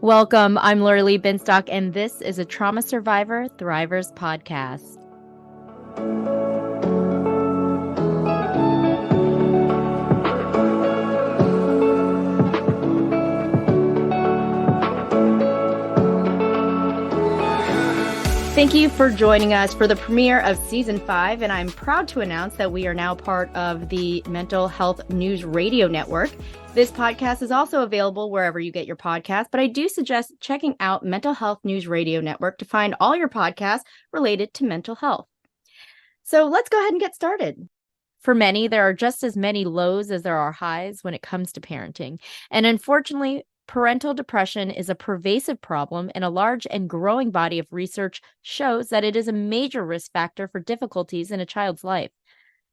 Welcome. I'm Lorilee Binstock, and this is a Trauma Survivor Thrivers podcast. Thank you for joining us for the premiere of Season 5, and I'm proud to announce that we are now part of the Mental Health News Radio Network. This podcast is also available wherever you get your podcasts, but I do suggest checking out Mental Health News Radio Network to find all your podcasts related to mental health. So let's go ahead and get started. For many, there are just as many lows as there are highs when it comes to parenting, and unfortunately, parental depression is a pervasive problem, and a large and growing body of research shows that it is a major risk factor for difficulties in a child's life.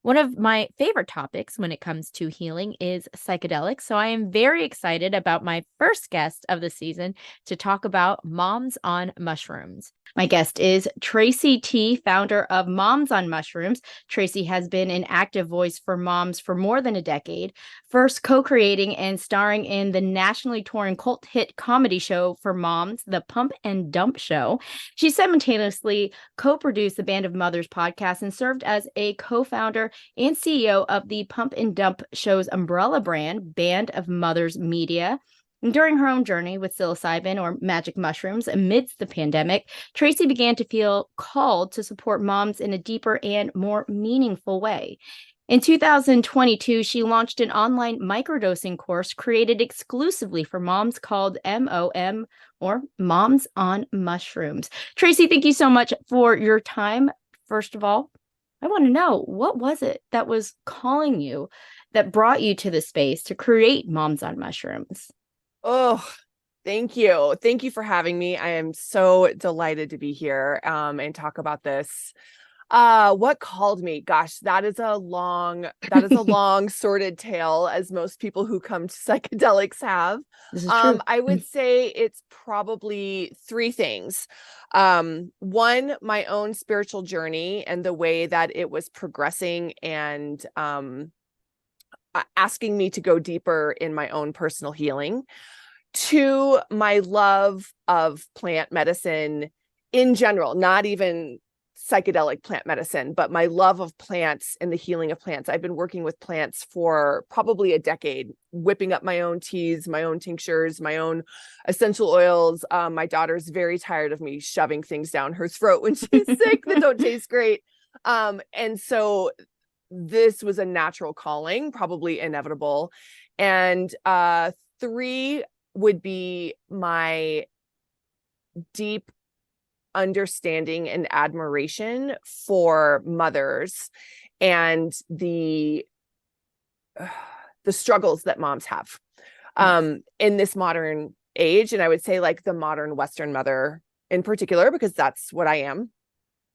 One of my favorite topics when it comes to healing is psychedelics, so I am very excited about my first guest of the season to talk about Moms on Mushrooms. My guest is Tracy T., founder of Moms on Mushrooms. Tracy has been an active voice for moms for more than a decade, first co-creating and starring in the nationally touring cult hit comedy show for moms, The Pump and Dump Show. She simultaneously co-produced the Band of Mothers podcast and served as a co-founder and CEO of the Pump and Dump Show's umbrella brand, Band of Mothers Media. And during her own journey with psilocybin or magic mushrooms amidst the pandemic, Tracy began to feel called to support moms in a deeper and more meaningful way. In 2022, she launched an online microdosing course created exclusively for moms called MOM, or Moms on Mushrooms. Tracy, thank you so much for your time. First of all, I want to know, what was it that was calling you, that brought you to the space to create Moms on Mushrooms? Oh, thank you. Thank you for having me. I am so delighted to be here and talk about this. What called me? Gosh, that is a long sordid tale, as most people who come to psychedelics have. This is true. I would say it's probably three things. One, my own spiritual journey and the way that it was progressing and asking me to go deeper in my own personal healing. Two, my love of plant medicine in general, not even psychedelic plant medicine, but my love of plants and the healing of plants. I've been working with plants for probably a decade, whipping up my own teas, my own tinctures, my own essential oils. My daughter's very tired of me shoving things down her throat when she's sick that don't taste great. And so this was a natural calling, probably inevitable. And three would be my deep understanding and admiration for mothers and the struggles that moms have in this modern age. And I would say like the modern Western mother in particular, because that's what I am.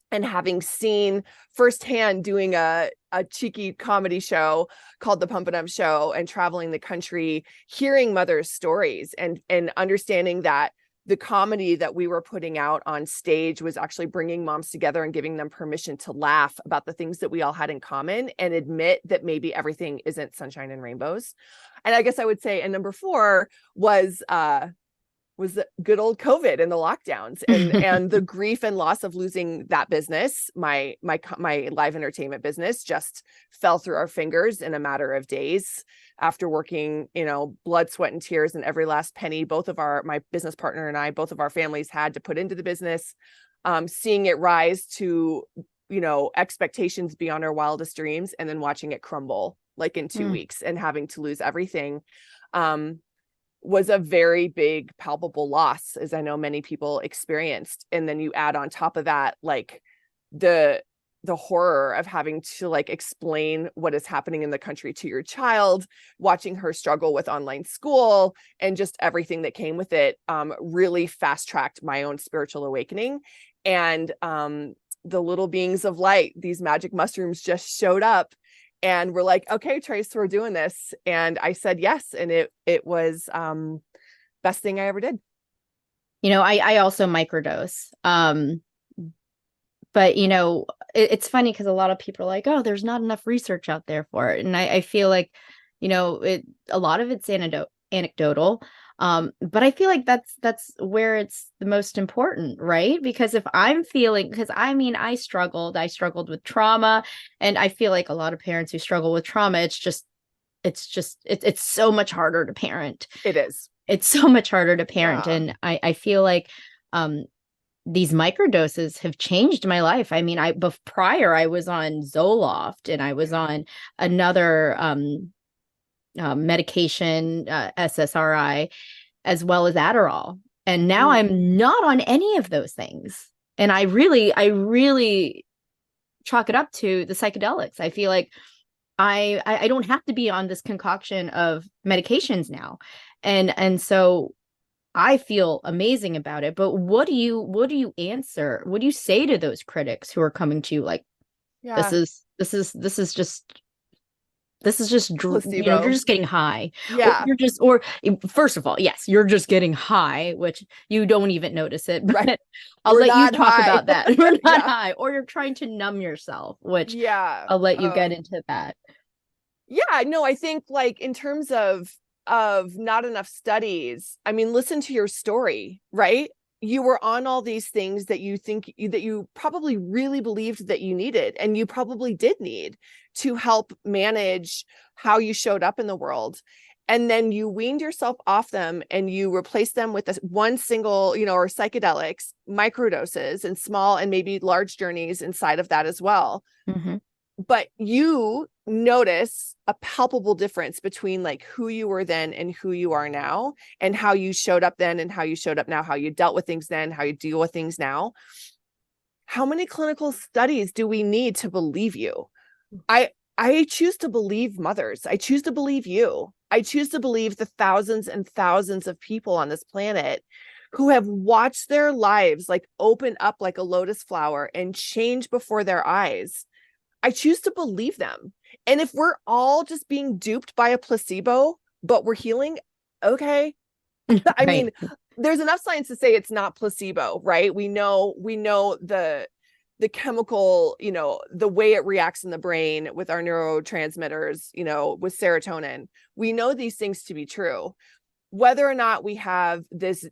And having seen firsthand doing a cheeky comedy show called The Pump and Dump Show and traveling the country, hearing mothers' stories and understanding that the comedy that we were putting out on stage was actually bringing moms together and giving them permission to laugh about the things that we all had in common and admit that maybe everything isn't sunshine and rainbows. And I guess I would say, and number four was the good old COVID and the lockdowns and the grief and loss of losing that business. My live entertainment business just fell through our fingers in a matter of days after working, blood, sweat, and tears, and every last penny my business partner and I, both of our families had to put into the business, seeing it rise to, expectations beyond our wildest dreams, and then watching it crumble like in 2 weeks and having to lose everything. Was a very big, palpable loss, as I know many people experienced. And then you add on top of that, like the horror of having to like explain what is happening in the country to your child, watching her struggle with online school and just everything that came with it, really fast-tracked my own spiritual awakening. And the little beings of light, these magic mushrooms, just showed up. And we're like, okay, Trace, we're doing this. And I said yes. And it was best thing I ever did. I also microdose. But, it's funny because a lot of people are like, oh, there's not enough research out there for it. And I feel like, a lot of it's anecdotal. But I feel like that's where it's the most important, right? Because if I'm feeling, because I mean, I struggled with trauma, and I feel like a lot of parents who struggle with trauma, it's so much harder to parent. It is. It's so much harder to parent. Yeah. And I feel like these microdoses have changed my life. I mean, prior I was on Zoloft, and I was on another medication, SSRI, as well as Adderall. And now I'm not on any of those things. And I really chalk it up to the psychedelics. I feel like I don't have to be on this concoction of medications now. And so I feel amazing about it. But what do you answer? What do you say to those critics who are coming to you like, Yeah. this is just Placebo. you're just getting high. Yeah. Or first of all, yes, you're just getting high, which you don't even notice it. But Right. I'll We're let you not talk high. about that. We're not Yeah. high, or you're trying to numb yourself, which Yeah. I'll let you get into that. Yeah, no, I think like in terms of not enough studies, I mean, listen to your story, right? You were on all these things that you probably really believed that you needed, and you probably did need to help manage how you showed up in the world. And then you weaned yourself off them, and you replaced them with this one single, or psychedelics, microdoses, and small and maybe large journeys inside of that as well. Mm-hmm. But you notice a palpable difference between like who you were then and who you are now, and how you showed up then and how you showed up now, how you dealt with things then, how you deal with things now. How many clinical studies do we need to believe you? I choose to believe mothers. I choose to believe you. I choose to believe the thousands and thousands of people on this planet who have watched their lives like open up like a lotus flower and change before their eyes. I choose to believe them. And if we're all just being duped by a placebo, but we're healing, okay. I mean, there's enough science to say it's not placebo, right? We know the chemical, the way it reacts in the brain with our neurotransmitters, with serotonin. We know these things to be true. Whether or not we have this,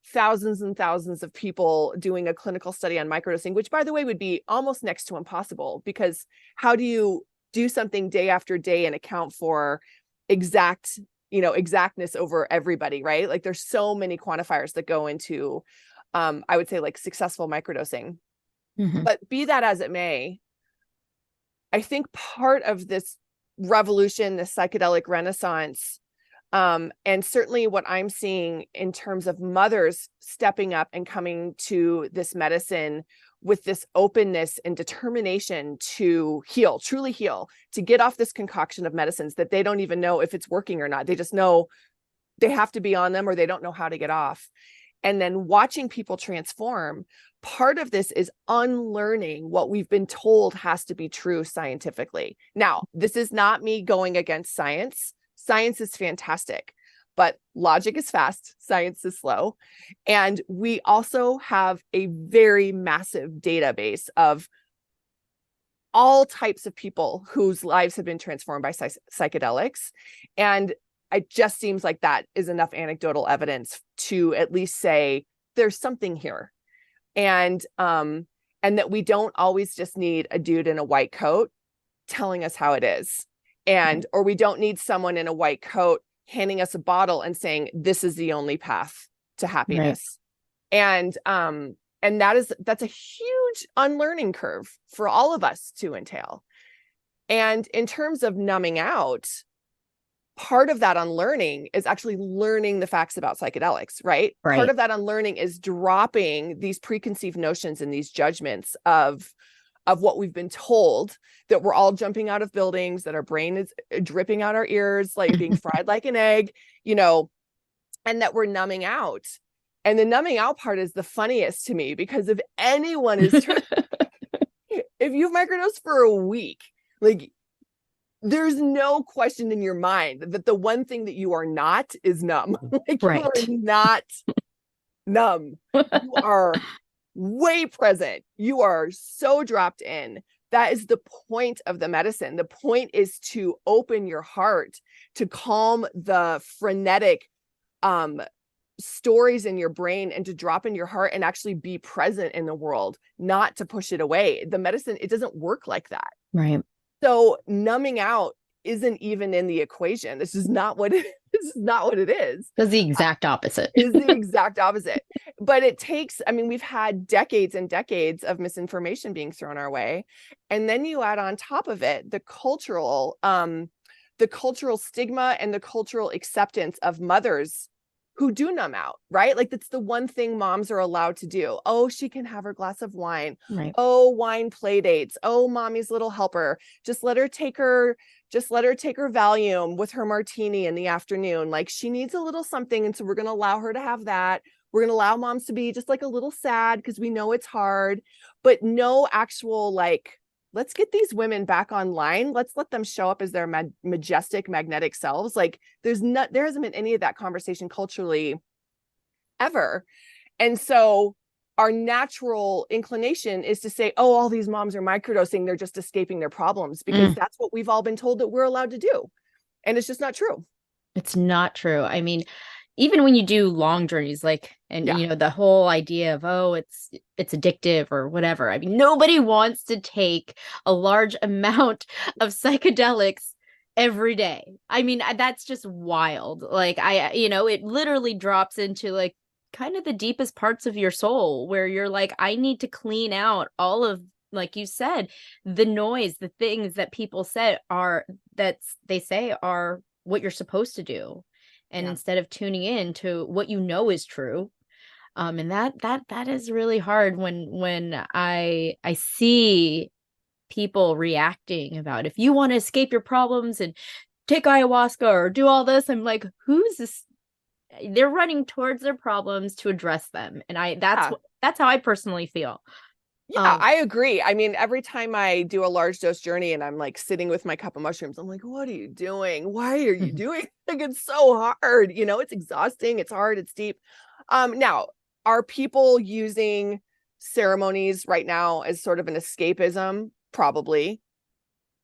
thousands and thousands of people doing a clinical study on microdosing, which by the way would be almost next to impossible, because how do you do something day after day and account for exactness over everybody, right? Like there's so many quantifiers that go into, I would say like successful microdosing. Mm-hmm. But be that as it may, I think part of this revolution, this psychedelic renaissance, and certainly what I'm seeing in terms of mothers stepping up and coming to this medicine with this openness and determination to heal, truly heal, to get off this concoction of medicines that they don't even know if it's working or not. They just know they have to be on them, or they don't know how to get off. And then watching people transform. Part of this is unlearning what we've been told has to be true scientifically. Now, this is not me going against science. Science is fantastic, but logic is fast, science is slow. And we also have a very massive database of all types of people whose lives have been transformed by psychedelics. And it just seems like that is enough anecdotal evidence to at least say there's something here. And that we don't always just need a dude in a white coat telling us how it is. Or we don't need someone in a white coat handing us a bottle and saying, this is the only path to happiness. Right. And that's a huge unlearning curve for all of us to entail. And in terms of numbing out, part of that unlearning is actually learning the facts about psychedelics, right? Part of that unlearning is dropping these preconceived notions and these judgments of what we've been told, that we're all jumping out of buildings, that our brain is dripping out our ears, like being fried like an egg, and that we're numbing out. And the numbing out part is the funniest to me, because if anyone is if you've microdosed for a week, like there's no question in your mind that the one thing that you are not is numb. Like you are not numb. You are way present. You are so dropped in. That is the point of the medicine. The point is to open your heart, to calm the frenetic stories in your brain and to drop in your heart and actually be present in the world, not to push it away. The medicine, it doesn't work like that. Right. So numbing out isn't even in the equation. This is not what it is. That's the exact opposite. Is the exact opposite. But it takes, I mean, we've had decades and decades of misinformation being thrown our way. And then you add on top of it the cultural stigma and the cultural acceptance of mothers who do numb out, right? Like that's the one thing moms are allowed to do. Oh, she can have her glass of wine. Right. Oh, wine play dates. Oh, mommy's little helper. Just let her take her Valium with her martini in the afternoon. Like she needs a little something. And so we're going to allow her to have that. We're going to allow moms to be just like a little sad because we know it's hard, but no actual like, let's get these women back online. Let's let them show up as their majestic, magnetic selves. Like there hasn't been any of that conversation culturally ever. And so our natural inclination is to say, oh, all these moms are microdosing. They're just escaping their problems because that's what we've all been told that we're allowed to do. And it's just not true. It's not true. I mean, even when you do long journeys, like, and you know, the whole idea of, oh, it's addictive or whatever. I mean, nobody wants to take a large amount of psychedelics every day. I mean, that's just wild. Like it literally drops into like kind of the deepest parts of your soul where you're like, I need to clean out all of, like you said, the noise, the things that people said they say are what you're supposed to do. And instead of tuning in to what you know is true, and that is really hard when I see people reacting about if you want to escape your problems and take ayahuasca or do all this. I'm like, who's this? They're running towards their problems to address them, and that's how I personally feel. Yeah, I agree. I mean, every time I do a large dose journey and I'm like sitting with my cup of mushrooms, I'm like, what are you doing? Why are you doing? Like, it's so hard. You know, it's exhausting. It's hard. It's deep. Now, are people using ceremonies right now as sort of an escapism? Probably.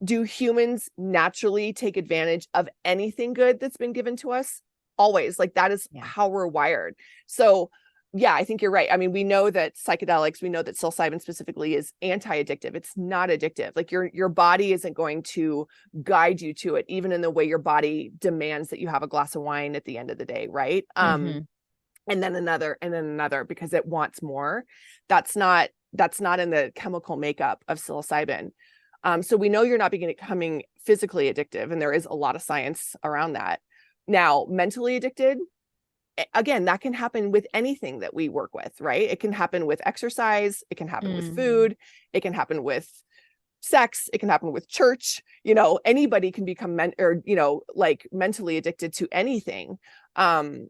Do humans naturally take advantage of anything good that's been given to us? Always. Like that is how we're wired. So yeah, I think you're right. I mean, we know that psychedelics, we know that psilocybin specifically is anti-addictive. It's not addictive. Like your body isn't going to guide you to it, even in the way your body demands that you have a glass of wine at the end of the day, right? And then another because it wants more. That's not in the chemical makeup of psilocybin. So we know you're not becoming physically addictive, and there is a lot of science around that. Now, mentally addicted, again, that can happen with anything that we work with, right? It can happen with exercise. It can happen with food. It can happen with sex. It can happen with church. You know, anybody can become mentally addicted to anything. And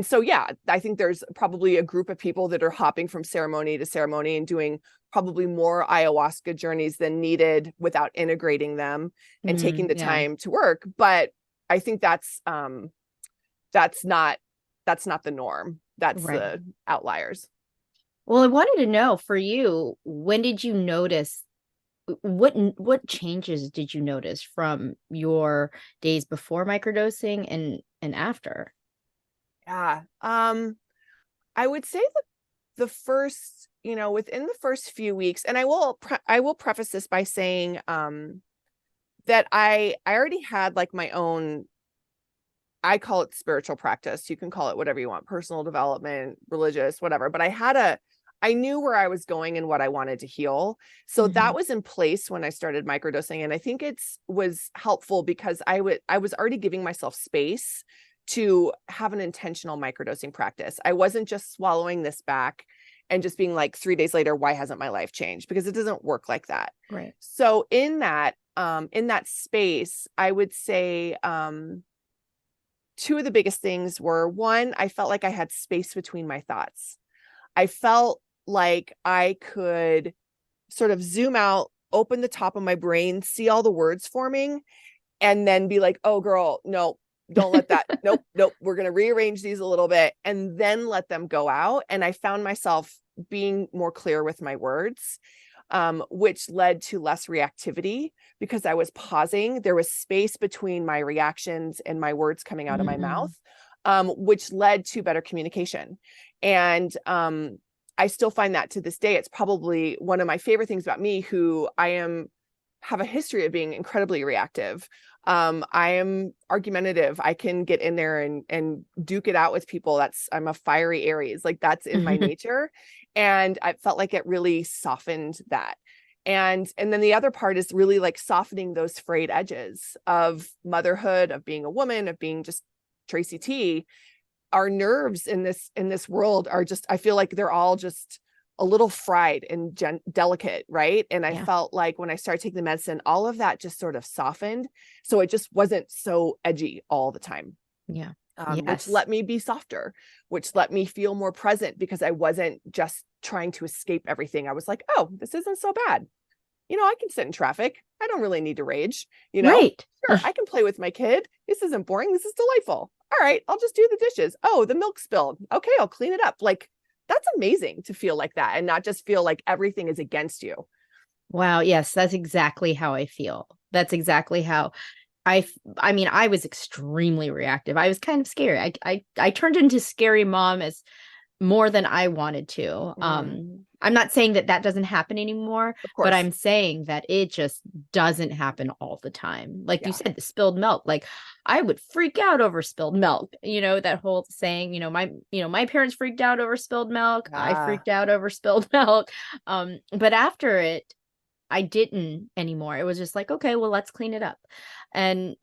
so, yeah, I think there's probably a group of people that are hopping from ceremony to ceremony and doing probably more ayahuasca journeys than needed without integrating them and taking the time to work. But I think that's not the norm. That's the outliers. Well, I wanted to know for you, when did you notice what changes did you notice from your days before microdosing and after? Yeah. I would say that the first, within the first few weeks, and I will preface this by saying that I already had like my own, I call it spiritual practice. You can call it whatever you want, personal development, religious, whatever. But I knew where I was going and what I wanted to heal. So that was in place when I started microdosing. And I think was helpful because I was already giving myself space to have an intentional microdosing practice. I wasn't just swallowing this back and just being like 3 days later, why hasn't my life changed? Because it doesn't work like that. Right. So in that space, I would say, two of the biggest things were, one, I felt like I had space between my thoughts. I felt like I could sort of zoom out, open the top of my brain, see all the words forming, and then be like, oh girl, no, don't let that. Nope. We're going to rearrange these a little bit and then let them go out. And I found myself being more clear with my words, which led to less reactivity because I was pausing. There was space between my reactions and my words coming out of my mouth. which led to better communication. And I still find that to this day, it's probably one of my favorite things about me, who have a history of being incredibly reactive. I am argumentative. I can get in there and duke it out with people. I'm a fiery Aries, like that's in my nature. And I felt like it really softened that. And then the other part is really like softening those frayed edges of motherhood, of being a woman, of being just Tracy T. Our nerves in this world are just, I feel like they're all just a little fried and delicate, right? And I felt like when I started taking the medicine, all of that just sort of softened. So it just wasn't so edgy all the time. Yeah. Which let me be softer, which let me feel more present, because I wasn't just trying to escape everything. I was like, oh, this isn't so bad. I can sit in traffic. I don't really need to rage, Right. Sure, I can play with my kid. This isn't boring. This is delightful. All right, I'll just do the dishes. Oh, the milk spilled. Okay, I'll clean it up. Like, that's amazing to feel like that and not just feel like everything is against you. Wow. Yes, that's exactly how I feel. That's exactly how I mean, I was extremely reactive. I was kind of scary. I turned into scary mom as more than I wanted to. I'm not saying that doesn't happen anymore, but I'm saying that it just doesn't happen all the time. Like you said, the spilled milk, like I would freak out over spilled milk, that whole saying, my parents freaked out over spilled milk. I freaked out over spilled milk. But after it, I didn't anymore. It was just like, okay, well, let's clean it up. And,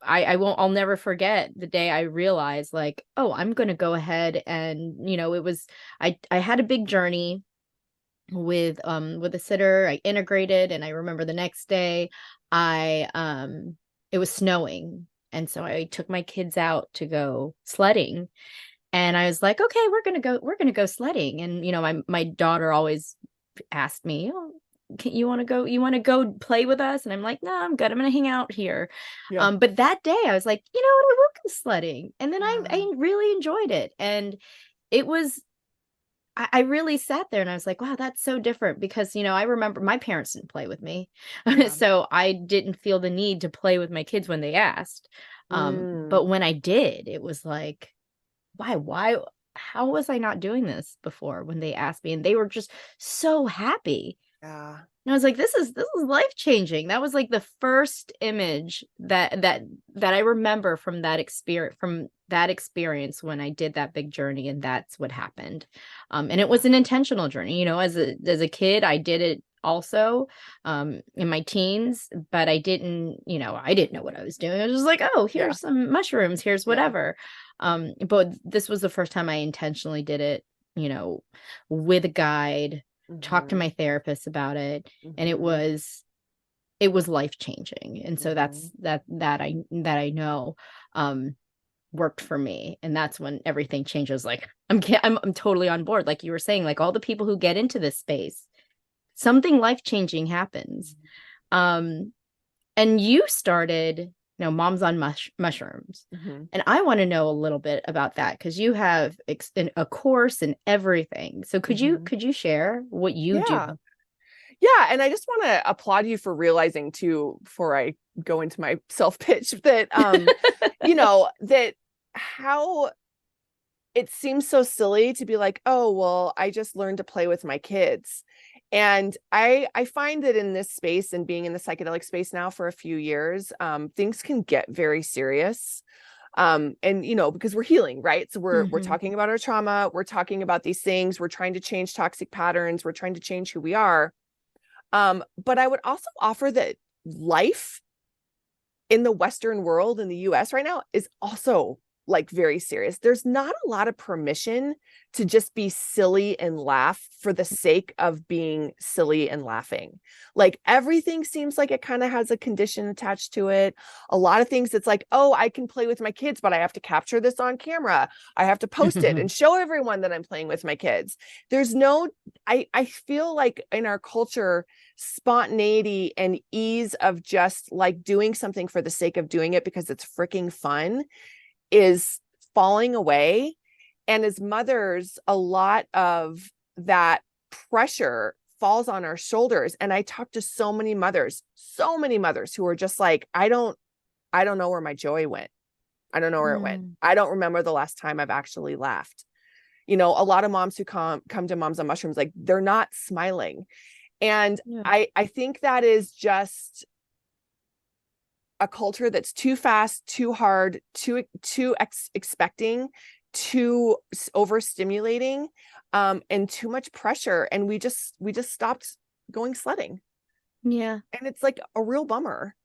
I'll never forget the day I realized, like, oh, I'm going to go ahead and, I had a big journey with a sitter. I integrated, and I remember the next day it was snowing. And so I took my kids out to go sledding, and I was like, okay, we're going to go sledding. And, my daughter always asked me, oh, you want to go play with us? And I'm like, no, I'm good. I'm going to hang out here. But that day I was like, you know what? I will go sledding. And then I really enjoyed it. And it was, I really sat there and I was like, wow, that's so different, because, I remember my parents didn't play with me. So I didn't feel the need to play with my kids when they asked. But when I did, it was like, why, how was I not doing this before when they asked me? And they were just so happy. Yeah. And I was like, this is life changing. That was like the first image that I remember from that experience when I did that big journey, and that's what happened. And it was an intentional journey. As a kid, I did it also in my teens, but I didn't know what I was doing. I was just like, oh, here's some mushrooms, here's whatever. But this was the first time I intentionally did it, with a guide. Talked to my therapist about it, and it was life changing. And so that's that I know worked for me, and that's when everything changes. Like I'm totally on board. Like you were saying, like all the people who get into this space, something life changing happens. And you started, Moms on Mushrooms. And I want to know a little bit about that, because you have a course and everything. So could you share what you do? Yeah. And I just want to applaud you for realizing too, before I go into my self pitch, that, that how it seems so silly to be like, oh, well, I just learned to play with my kids. And I find that in this space, and being in the psychedelic space now for a few years, things can get very serious. And, because we're healing, right? So we're talking about our trauma. We're talking about these things. We're trying to change toxic patterns. We're trying to change who we are. But I would also offer that life in the Western world, in the US right now, is also like very serious. There's not a lot of permission to just be silly and laugh for the sake of being silly and laughing. Like everything seems like it kind of has a condition attached to it. A lot of things, it's like, oh, I can play with my kids, but I have to capture this on camera. I have to post it and show everyone that I'm playing with my kids. There's no, I feel like in our culture, spontaneity and ease of just like doing something for the sake of doing it because it's freaking fun is falling away. And as mothers, a lot of that pressure falls on our shoulders. And I talk to so many mothers who are just like, I don't know where my joy went. I don't know where it went. I don't remember the last time I've actually laughed. You know, a lot of moms who come to Moms on Mushrooms, like they're not smiling. And I think that is just a culture that's too fast, too hard, too expecting, too overstimulating, and too much pressure. And we just stopped going sledding. Yeah. And it's like a real bummer.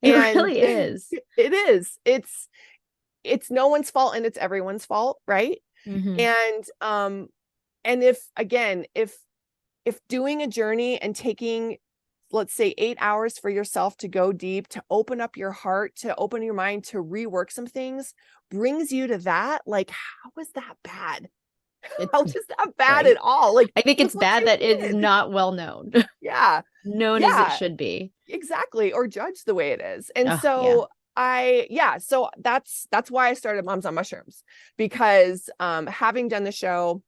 It really is. It is. It's no one's fault and it's everyone's fault, right? And if doing a journey and taking, let's say, 8 hours for yourself to go deep, to open up your heart, to open your mind, to rework some things, brings you to that, like, how is that bad? How is that bad at all? Like, I think it's bad that it's not well known. Yeah. Known as it should be. Exactly. Or judged the way it is. And so that's why I started Moms on Mushrooms, because having done the show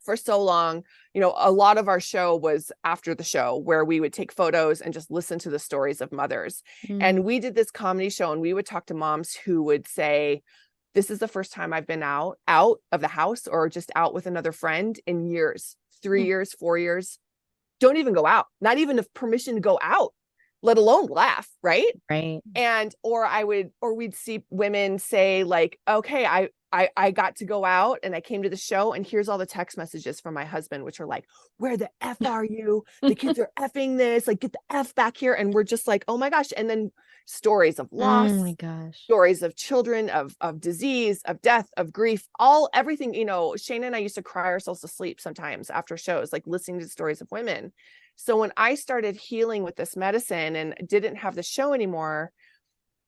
for so long, you know, a lot of our show was after the show where we would take photos and just listen to the stories of mothers. And we did this comedy show and we would talk to moms who would say, this is the first time I've been out of the house or just out with another friend in years, 3 years, 4 years. Don't even go out, not even have permission to go out, let alone laugh. Right. And, we'd see women say like, okay, I got to go out and I came to the show and here's all the text messages from my husband, which are like, where the F are you? The kids are effing this, like, get the F back here. And we're just like, oh my gosh. And then stories of loss, stories of children, of disease, of death, of grief, everything, you know. Shayna and I used to cry ourselves to sleep sometimes after shows, like listening to stories of women. So when I started healing with this medicine and didn't have the show anymore,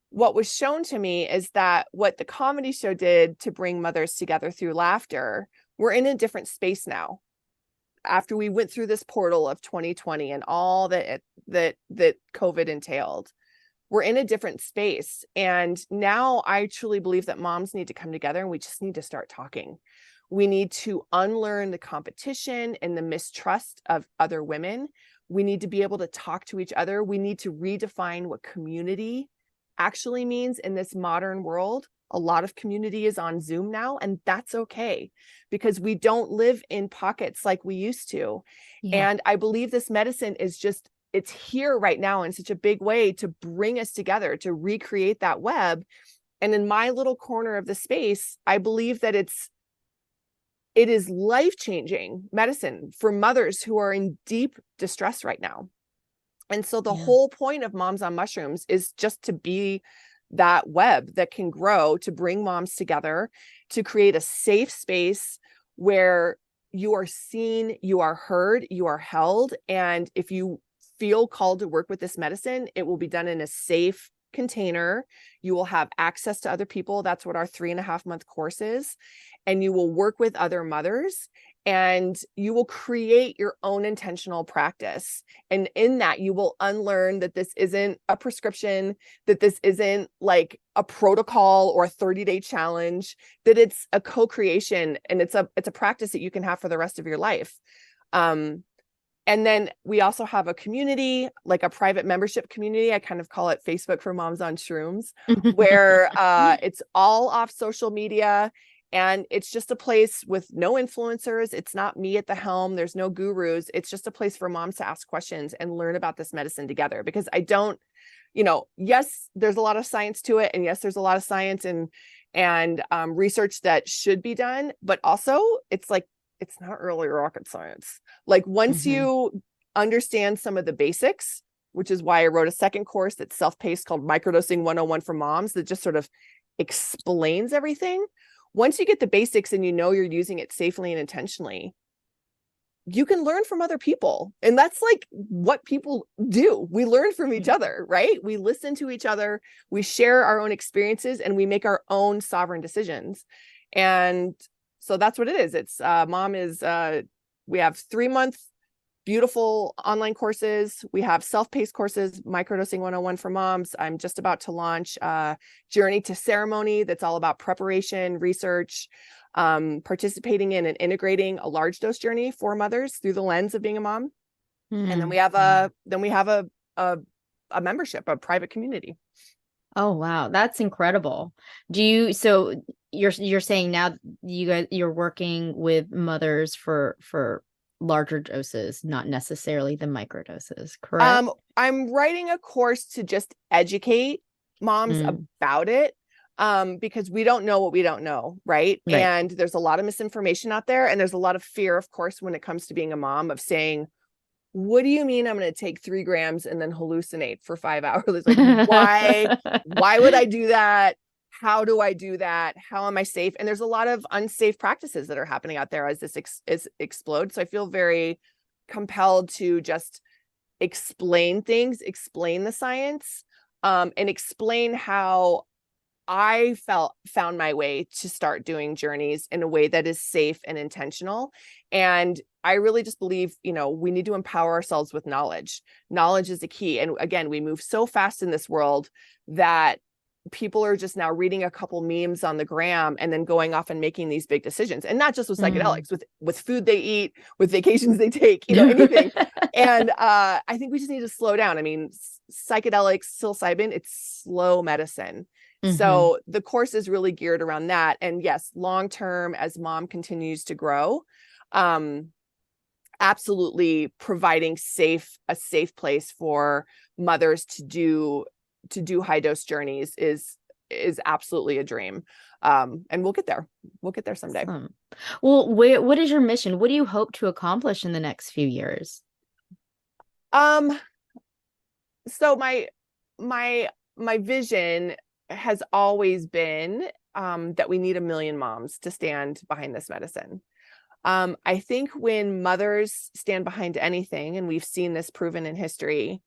what was shown to me is that what the comedy show did to bring mothers together through laughter, we're in a different space now. After we went through this portal of 2020 and all that COVID entailed, we're in a different space. And now I truly believe that moms need to come together and we just need to start talking. We need to unlearn the competition and the mistrust of other women. We need to be able to talk to each other. We need to redefine what community actually means in this modern world. A lot of community is on Zoom now, and that's okay because we don't live in pockets like we used to. And I believe this medicine is just, it's here right now in such a big way to bring us together, to recreate that web. And in my little corner of the space, I believe that it is life-changing medicine for mothers who are in deep distress right now. And so the whole point of Moms on Mushrooms is just to be that web that can grow, to bring moms together, to create a safe space where you are seen, you are heard, you are held. And if you feel called to work with this medicine, it will be done in a safe container. You will have access to other people. That's what our 3.5-month course is. And you will work with other mothers and you will create your own intentional practice. And in that, you will unlearn that this isn't a prescription, that this isn't like a protocol or a 30-day challenge, that it's a co-creation and it's a practice that you can have for the rest of your life. And then we also have a community, like a private membership community. I kind of call it Facebook for Moms on Shrooms, where it's all off social media. And it's just a place with no influencers. It's not me at the helm. There's no gurus. It's just a place for moms to ask questions and learn about this medicine together. Because I don't, yes, there's a lot of science to it. And yes, there's a lot of science and research that should be done. But also it's like, it's not really rocket science. Like once you understand some of the basics, which is why I wrote a second course that's self-paced called Microdosing 101 for Moms that just sort of explains everything. Once you get the basics and you're using it safely and intentionally, you can learn from other people. And that's like what people do. We learn from each other, right? We listen to each other, we share our own experiences, and we make our own sovereign decisions. And so that's what it is. It's we have 3-month beautiful online courses. We have self-paced courses, Microdosing 101 for Moms. I'm just about to launch Journey to Ceremony. That's all about preparation, research, participating in and integrating a large dose journey for mothers through the lens of being a mom. And then we have a membership, a private community. Oh, wow. That's incredible. So you're saying now you're working with mothers for larger doses, not necessarily the micro doses, correct? I'm writing a course to just educate moms Mm, about it, because we don't know what we don't know, right? right. And there's a lot of misinformation out there, and there's a lot of fear, of course, when it comes to being a mom, of saying, what do you mean I'm going to take 3 grams and then hallucinate for 5 hours? It's like, why would I do that? How do I do that? How am I safe? And there's a lot of unsafe practices that are happening out there as this explodes. So I feel very compelled to just explain things, explain the science, and explain how I found my way to start doing journeys in a way that is safe and intentional. And I really just believe, we need to empower ourselves with knowledge. Knowledge is the key. And again, we move so fast in this world that people are just now reading a couple memes on the gram and then going off and making these big decisions. And not just with Mm. psychedelics, with food they eat, with vacations they take, anything. And I think we just need to slow down. I mean, psychedelics, psilocybin, it's slow medicine. Hmm. So the course is really geared around that. And yes, long term, as mom continues to grow, absolutely providing a safe place for mothers to do high dose journeys is absolutely a dream. And we'll get there. We'll get there someday. Awesome. Well, what is your mission? What do you hope to accomplish in the next few years? Um, so my vision has always been that we need 1 million moms to stand behind this medicine. I think when mothers stand behind anything, and we've seen this proven in history,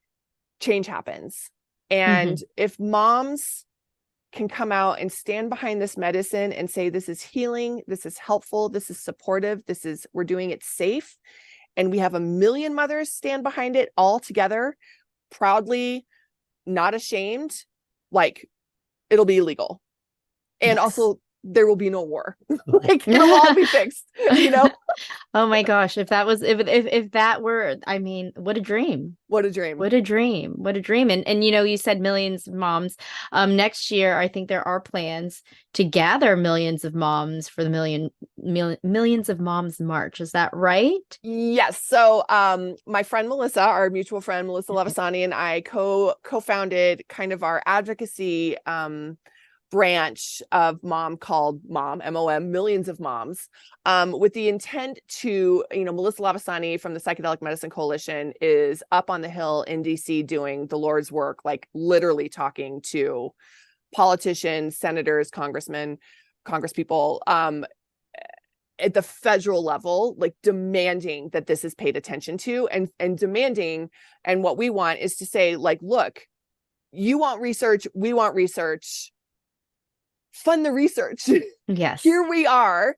change happens. And Hmm. if moms can come out and stand behind this medicine and say, this is healing, this is helpful, this is supportive, we're doing it safe, and we have 1 million mothers stand behind it all together, proudly, not ashamed, like, it'll be illegal. And Yes. also, there will be no war. Like, it'll all be fixed, Oh my gosh, if that were, I mean, what a dream. What a dream. What a dream. What a dream. And you said millions of moms. Next year I think there are plans to gather millions of moms for the millions of moms march. Is that right? Yes. So my friend Melissa, our mutual friend Melissa Lavasani, and I co-founded kind of our advocacy branch of mom called MOM, Millions of Moms, with the intent to, Melissa Lavasani from the Psychedelic Medicine Coalition is up on the Hill in DC doing the Lord's work, like literally talking to politicians, senators, congressmen, congresspeople, at the federal level, like demanding that this is paid attention to, and demanding, and what we want is to say, like, look, you want research, we want research, fund the research. Yes. Here we are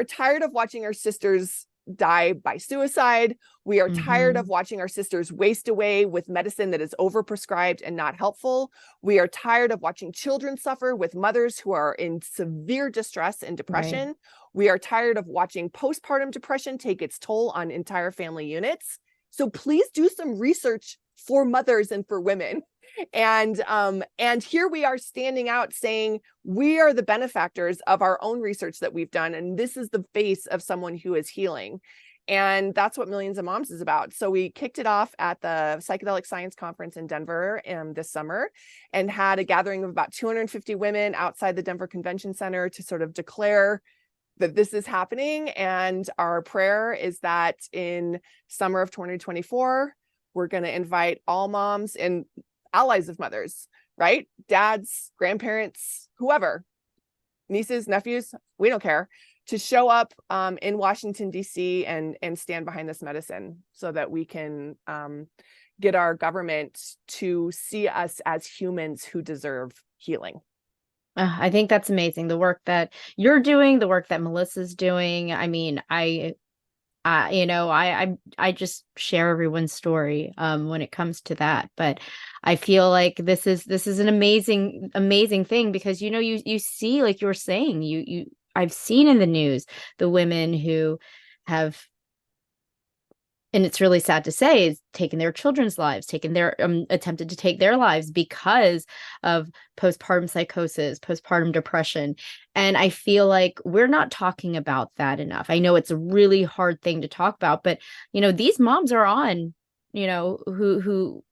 tired of watching our sisters die by suicide. We are tired of Hmm. watching our sisters waste away with medicine that is overprescribed and not helpful. We are tired of watching children suffer with mothers who are in severe distress and Right. depression. We are tired of watching postpartum depression take its toll on entire family units. So please do some research for mothers and for women. And here we are standing out saying we are the benefactors of our own research that we've done, and this is the face of someone who is healing. And that's what Millions of Moms is about. So we kicked it off at the Psychedelic Science Conference in Denver this summer, and had a gathering of about 250 women outside the Denver Convention Center to sort of declare that this is happening. And our prayer is that in summer of 2024, we're going to invite all moms and allies of mothers, right? Dads, grandparents, whoever, nieces, nephews, we don't care, to show up in Washington, D.C. and stand behind this medicine so that we can get our government to see us as humans who deserve healing. I think that's amazing. The work that you're doing, the work that Melissa's doing. I mean, I just share everyone's story when it comes to that. But I feel like this is an amazing thing, because you see, like you were saying, I've seen in the news the women who have and it's really sad to say, is taking their children's lives, taking their attempted to take their lives because of postpartum psychosis, postpartum depression. And I feel like we're not talking about that enough. I know it's a really hard thing to talk about, but these moms are on, who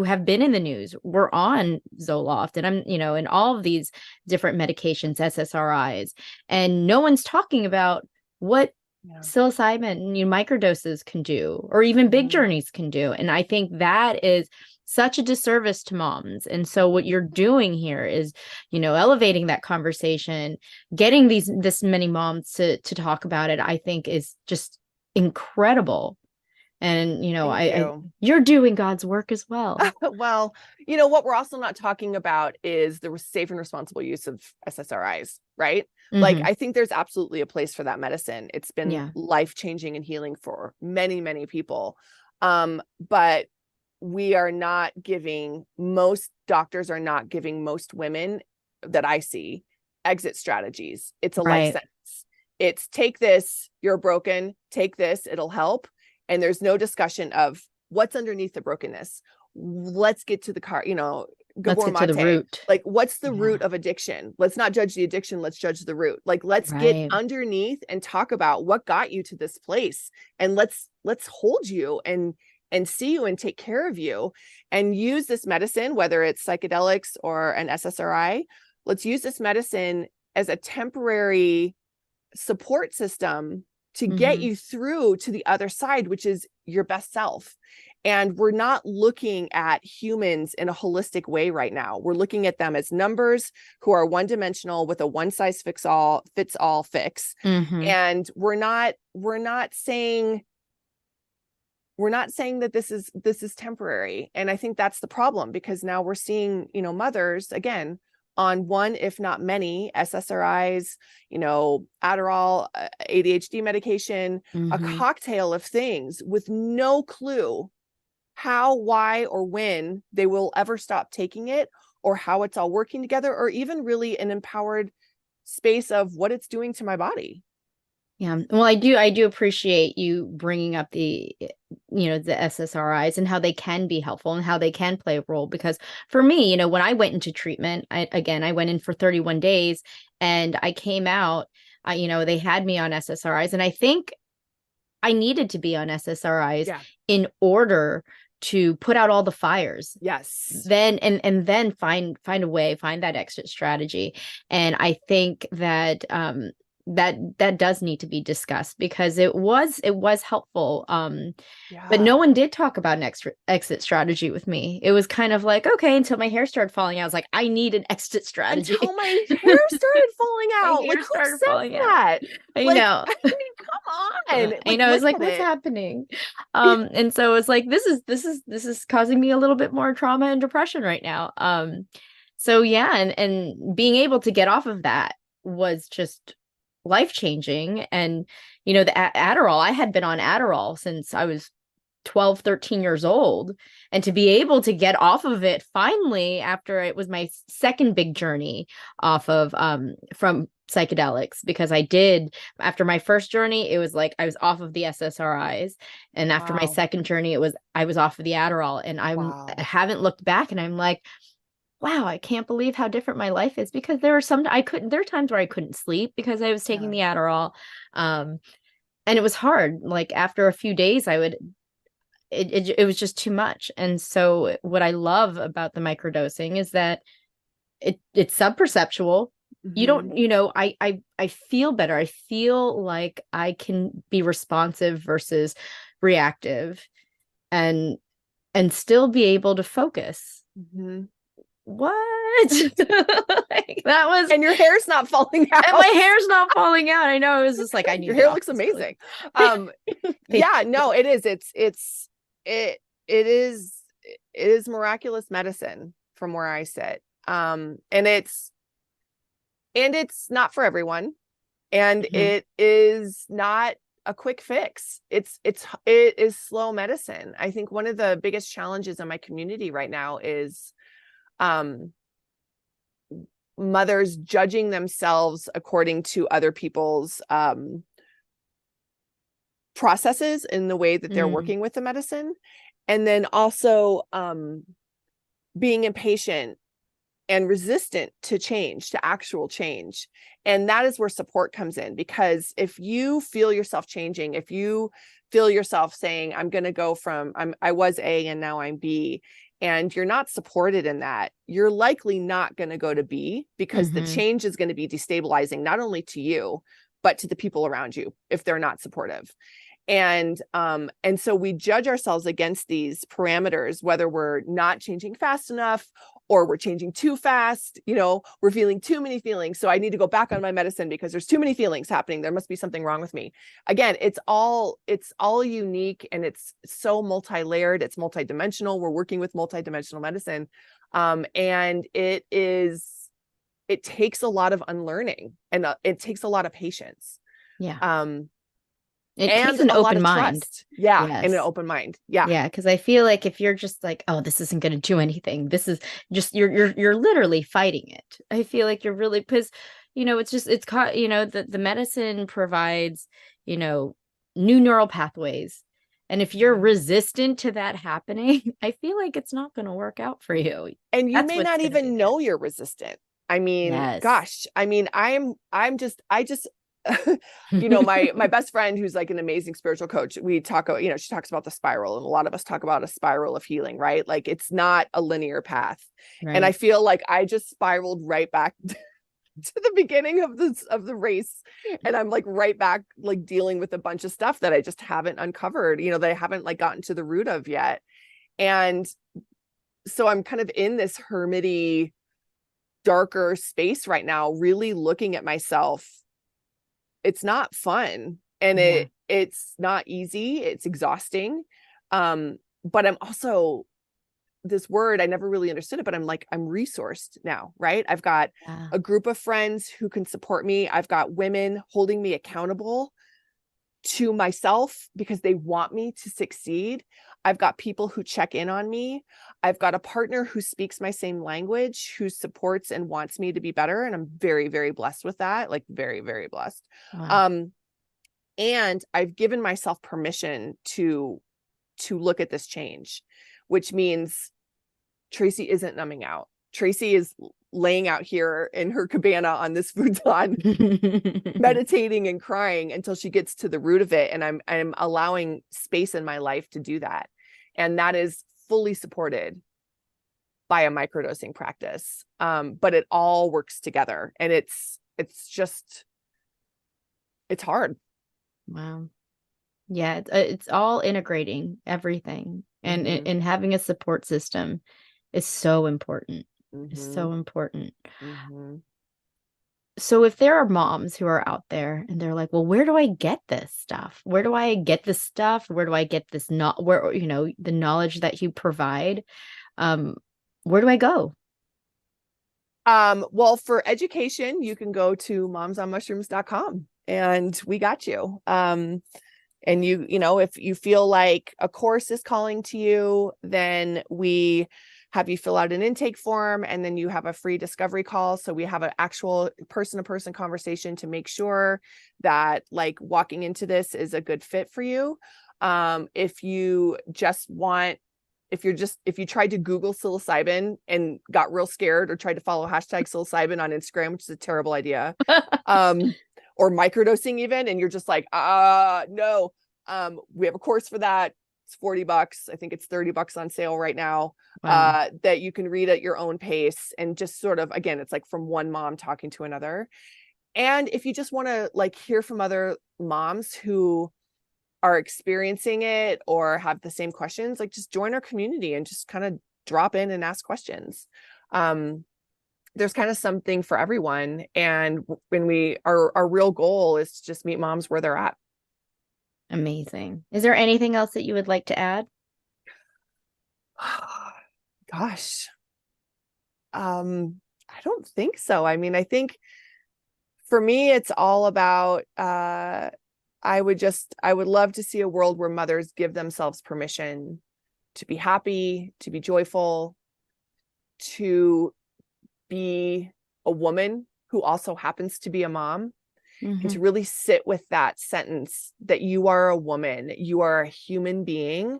have been in the news. We're on Zoloft and and all of these different medications, SSRIs, and no one's talking about what psilocybin microdoses can do, or even big journeys can do. And I think that is such a disservice to moms. And so what you're doing here is, elevating that conversation, getting this many moms to talk about it, I think is just incredible. And, you're doing God's work as well. Well, what we're also not talking about is the safe and responsible use of SSRIs, right? Like, I think there's absolutely a place for that medicine. It's been life-changing and healing for many, many people. But most doctors are not giving most women that I see exit strategies. It's a life sentence. It's take this, you're broken, take this, it'll help. And there's no discussion of what's underneath the brokenness. Let's get to the let's get to the root. Like, what's the root of addiction? Let's not judge the addiction. Let's judge the root. Like, let's get underneath and talk about what got you to this place. And let's hold you and see you and take care of you, and use this medicine, whether it's psychedelics or an SSRI. Let's use this medicine as a temporary support system to get you through to the other side, which is your best self. And we're not looking at humans in a holistic way right now. We're looking at them as numbers who are one-dimensional with a one-size-fits-all fix. And we're not saying that this is temporary. And I think that's the problem, because now we're seeing, mothers again on one, if not many, SSRIs, Adderall, ADHD medication, a cocktail of things with no clue how, why, or when they will ever stop taking it, or how it's all working together, or even really an empowered space of what it's doing to my body. Yeah. Well, I do appreciate you bringing up the SSRIs and how they can be helpful and how they can play a role. Because for me, when I went into treatment, I went in for 31 days and I came out, they had me on SSRIs, and I think I needed to be on SSRIs in order to put out all the fires. Yes. Then then find a way, find that exit strategy. And I think that that does need to be discussed, because it was helpful. But no one did talk about an exit strategy with me. It was kind of like, okay, until my hair started falling out. I was like, I need an exit strategy. Until my hair started falling out. Like, who said that? I know. I mean, come on. Like, I know. It's like, what's happening? And so it's like, this is causing me a little bit more trauma and depression right now. So yeah, and being able to get off of that was just life-changing. And the Adderall, I had been on Adderall since I was 12, 13 years old, and to be able to get off of it finally, after it was my second big journey off of from psychedelics, because I did, after my first journey, it was like I was off of the SSRIs, and after my second journey, I was off of the Adderall, and I haven't looked back, and I'm like, wow, I can't believe how different my life is, because there are times where I couldn't sleep because I was taking the Adderall. And it was hard. Like, after a few days, it was just too much. And so what I love about the microdosing is that it's sub-perceptual. You don't, I feel better. I feel like I can be responsive versus reactive, and still be able to focus. What? Like, that was, and your hair's not falling out. And my hair's not falling out. I know. It was just like, I need your hair looks amazing. Yeah, no, it is. It is miraculous medicine from where I sit. And it's not for everyone, and it is not a quick fix. It is slow medicine. I think one of the biggest challenges in my community right now is mothers judging themselves according to other people's processes in the way that they're working with the medicine. And then also being impatient and resistant to change, to actual change. And that is where support comes in, because if you feel yourself changing, if you feel yourself saying, I'm going to go from, I was A and now I'm B, and you're not supported in that, you're likely not going to go to B, because the change is going to be destabilizing, not only to you, but to the people around you if they're not supportive. And so we judge ourselves against these parameters, whether we're not changing fast enough or we're changing too fast. You know, we're feeling too many feelings, so I need to go back on my medicine because there's too many feelings happening. There must be something wrong with me. Again, it's all unique, and it's so multi-layered. It's multidimensional. We're working with multidimensional medicine. And it takes a lot of unlearning, and it takes a lot of patience. Yeah. It And takes an a lot open of mind. trust. Yeah. Yes. And an open mind. Yeah. Yeah. Because I feel like if you're just like, oh, this isn't going to do anything, this is just, you're literally fighting it. I feel like you're really, because, you know, the medicine provides, you know, new neural pathways. And if you're resistant to that happening, I feel like it's not going to work out for you. And you That's may what's not gonna be even there. know you're resistant. I mean, Yes. gosh, I mean, I just you know, my best friend, who's like an amazing spiritual coach, we talk, you know, she talks about the spiral, and a lot of us talk about a spiral of healing, right? Like, it's not a linear path. Right. And I feel like I just spiraled right back to the beginning of the race, and I'm like right back, like dealing with a bunch of stuff that I just haven't uncovered, you know, that I haven't like gotten to the root of yet. And so I'm kind of in this hermity, darker space right now, really looking at myself. It's not fun, and it's not easy. It's exhausting. But I'm also, this word, I never really understood it, but I'm resourced now, right? I've got a group of friends who can support me. I've got women holding me accountable to myself because they want me to succeed. I've got people who check in on me. I've got a partner who speaks my same language, who supports and wants me to be better. And I'm very, very blessed with that. Like, very, very blessed. Wow. And I've given myself permission to look at this change, which means Tracy isn't numbing out. Tracy is laying out here in her cabana on this futon, meditating and crying until she gets to the root of it. And I'm allowing space in my life to do that. And that is fully supported by a microdosing practice. But it all works together, and it's hard. Wow. Yeah, it's all integrating everything, and having a support system is so important. It's so important. So if there are moms who are out there and they're like, well, where do I get this stuff? Where do I get this stuff? Where do I get this, not where, you know, the knowledge that you provide? Where do I go? Well, for education, you can go to momsonmushrooms.com, and we got you. And you know, if you feel like a course is calling to you, then we have you fill out an intake form, and then you have a free discovery call. So we have an actual person-to-person conversation to make sure that, like, walking into this is a good fit for you. If you tried to Google psilocybin and got real scared, or tried to follow hashtag psilocybin on Instagram, which is a terrible idea, or microdosing even, and you're just like, no, we have a course for that. It's $40. I think it's $30 on sale right now. Wow. That you can read at your own pace, and just sort of, again, it's like from one mom talking to another. And if you just want to, like, hear from other moms who are experiencing it or have the same questions, like, just join our community and just kind of drop in and ask questions. There's kind of something for everyone. And when our real goal is to just meet moms where they're at. Amazing. Is there anything else that you would like to add? Gosh. I don't think so. I mean, I think for me, it's all about, I would love to see a world where mothers give themselves permission to be happy, to be joyful, to be a woman who also happens to be a mom, and to really sit with that sentence that you are a woman, you are a human being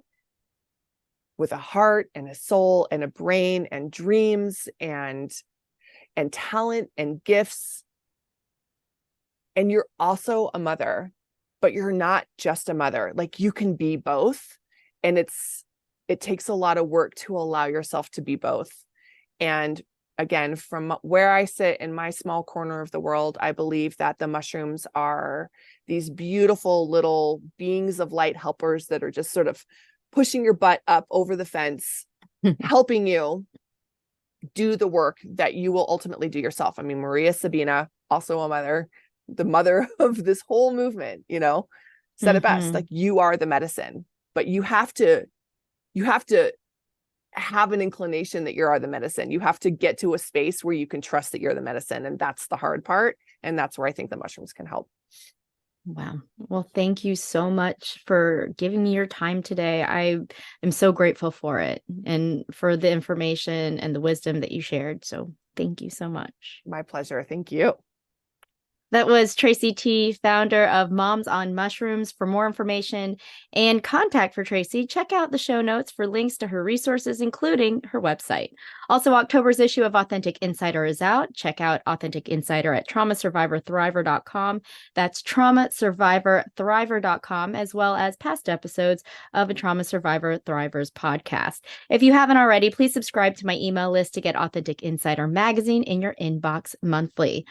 with a heart and a soul and a brain and dreams and talent and gifts. And you're also a mother, but you're not just a mother. Like, you can be both. And it takes a lot of work to allow yourself to be both. And again, from where I sit in my small corner of the world, I believe that the mushrooms are these beautiful little beings of light helpers that are just sort of pushing your butt up over the fence, helping you do the work that you will ultimately do yourself. I mean, Maria Sabina, also a mother, the mother of this whole movement, you know, said it best, like, you are the medicine, but you have to have an inclination that you are the medicine. You have to get to a space where you can trust that you're the medicine. And that's the hard part. And that's where I think the mushrooms can help. Wow. Well, thank you so much for giving me your time today. I am so grateful for it and for the information and the wisdom that you shared. So thank you so much. My pleasure. Thank you. That was Tracy T, founder of Moms on Mushrooms. For more information and contact for Tracy, check out the show notes for links to her resources, including her website. Also, October's issue of Authentic Insider is out. Check out Authentic Insider at traumasurvivorthriver.com. That's traumasurvivorthriver.com, as well as past episodes of a Trauma Survivor Thrivers podcast. If you haven't already, please subscribe to my email list to get Authentic Insider magazine in your inbox monthly.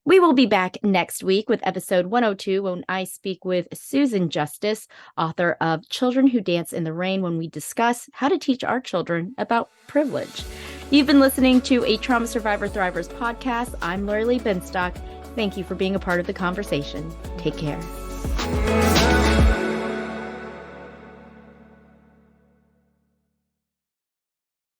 We will be back next week with episode 102 when I speak with Susan Justice, author of Children Who Dance in the Rain, when we discuss how to teach our children about privilege. You've been listening to a Trauma Survivor Thrivers podcast. I'm Lorilee Binstock. Thank you for being a part of the conversation. Take care.